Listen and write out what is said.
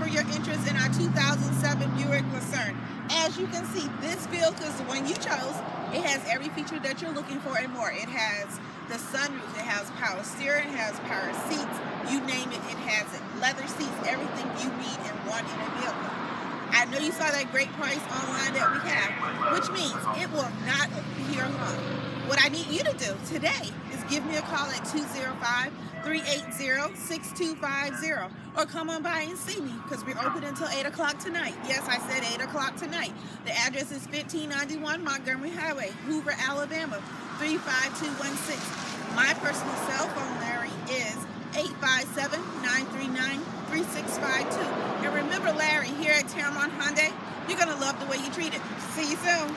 for your interest in our 2007 Buick Lucerne. As you can see, this vehicle is the one you chose. It has every feature that you're looking for and more. It has the sunroof, it has power steering, it has power seats, you name it, it has it. Leather seats, everything you need and want in a vehicle. I know you saw that great price online that we have, which means it will not be here long. What I need you to do today is give me a call at 205-380-6250 or come on by and see me because we're open until 8 o'clock tonight. Yes, I said 8 o'clock tonight. The address is 1591 Montgomery Highway, Hoover, Alabama, 35216. My personal cell phone, Larry, is 857-939-3652. And remember, Larry, here at Tameron Hyundai, you're going to love the way you treat it. See you soon.